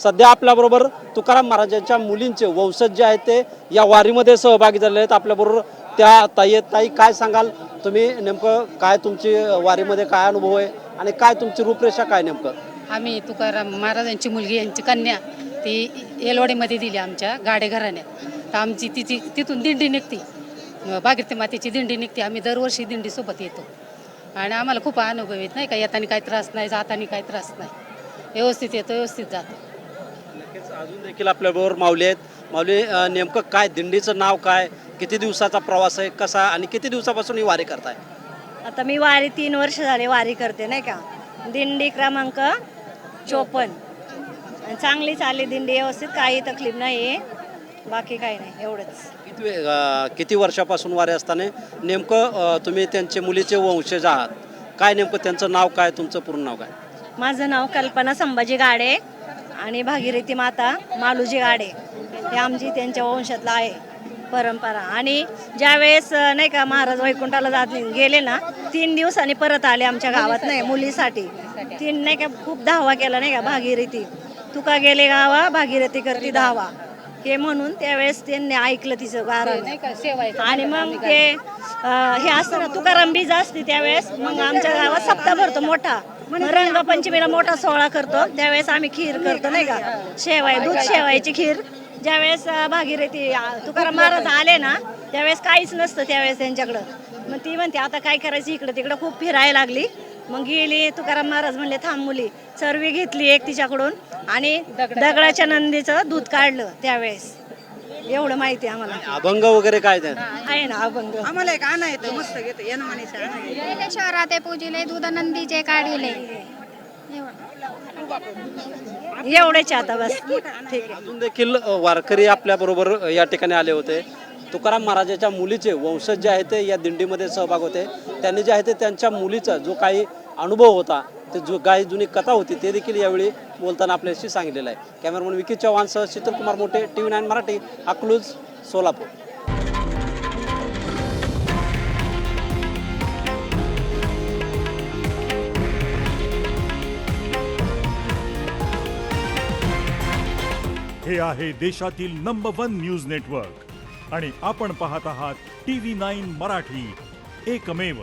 सध्या आपल्याबरोबर तुकाराम महाराजांच्या मुलींचे वंशज जे आहेत ते या वारीमध्ये सहभागी झालेले आहेत। आपल्याबरोबर त्या ताई आहेत। ताई, काय सांगाल तुम्ही, नेमकं काय तुमची वारीमध्ये काय अनुभव आहे आणि काय तुमची रूपरेषा काय नेमकं? आम्ही तुकाराम महाराजांची मुलगी यांची कन्या ती येलवाडीमध्ये दिली आमच्या गाडे घराण्यात। तर आमची तिथून दिंडी निघते, भागीरथी मातेची दिंडी निघते। आम्ही दरवर्षी दिंडीसोबत येतो आणि आम्हाला खूप अनुभव येत नाही का, येताना काही त्रास नाही, जाताना काही त्रास नाही, व्यवस्थित येतो, व्यवस्थित जातो। नक्कीच अजून देखील आपल्याबरोबर माऊली आहेत। माऊली, नेमकं काय दिंडीचं नाव काय, किती दिवसाचा प्रवास आहे, कसा आणि किती दिवसापासून ही वारी करताय? आता मी वारी 3 वर्ष झाले वारी करते नाही का। दिंडी क्रमांक 54 आणि चांगली चालली दिंडी, व्यवस्थित, काही तकलीफ नाही, बाकी काही नाही, एवढंच। किती वर्षापासून वारी असताना नेमकं तुम्ही त्यांचे मुलीचे वंशज आहात, काय नेमकं त्यांचं नाव काय, तुमचं पूर्ण नाव काय? माझं नाव कल्पना संभाजी गाडे आणि भागीरथी माता मालूजी गाडे, हे आमची त्यांच्या वंशातला आहे परंपरा। आणि ज्यावेळेस नाही का महाराज वैकुंठाला गेले ना, 3 दिवसांनी परत आले आमच्या गावात नाही मुलीसाठी। 3 नाही का खूप धावा केला नाही का, भागीरथी तुका गेले गावा भागीरथी करती धावा, हे म्हणून त्यावेळेस त्यांनी ऐकलं तिचं गाणं। आणि मग ते हे असतं ना, तुकाराम बीज असते त्यावेळेस, मग आमच्या गावात सप्ताह भरतो मोठा, रंगपंचमीला मोठा सोहळा करतो, त्यावेळेस आम्ही खीर करतो नाही का, शेवाय, दूध शेवायची खीर। ज्यावेळेस भागीरथी तुकाराम महाराज आले ना, त्यावेळेस काहीच नसतं त्यावेळेस त्यांच्याकडं। मग ती म्हणते आता काय करायचं, इकडं तिकडं खूप फिरायला लागली। मग गेली, तुकाराम महाराज म्हणले थांब मुली, चरवी घेतली एक तिच्याकडून आणि दगडाच्या नंदीचं दूध काढलं त्यावेळेस, एवढं माहिती आम्हाला। अभंग वगैरे काय ते आहे ना अभंग, आम्हाला एक आणा येतं मस्त घेतो येणं म्हणायचं। शहरात पूजिले दूध नंदीचे काढिले, एवढेच आता बस, ठीक आहे। अजून देखील वारकरी आपल्या बरोबर या ठिकाणी आले होते। तुकाराम महाराजांच्या मुलीचे वंशज जे आहेत ते या दिंडीमध्ये सहभाग होते। त्यांनी जे आहे ते त्यांच्या मुलीचा जो काही अनुभव होता, ते जो काही जुनी कथा होती, ते देखील यावेळी बोलताना आपल्याशी सांगितलेलं आहे। कॅमेरामन विकी चव्हाणसह शीतल कुमार मोठे, TV9 मराठी, अकलूज, सोलापूर। हे आहे देशातील नंबर 1 न्यूज नेटवर्क आणि आपण पाहत आहात TV9 मराठी, एकमेव।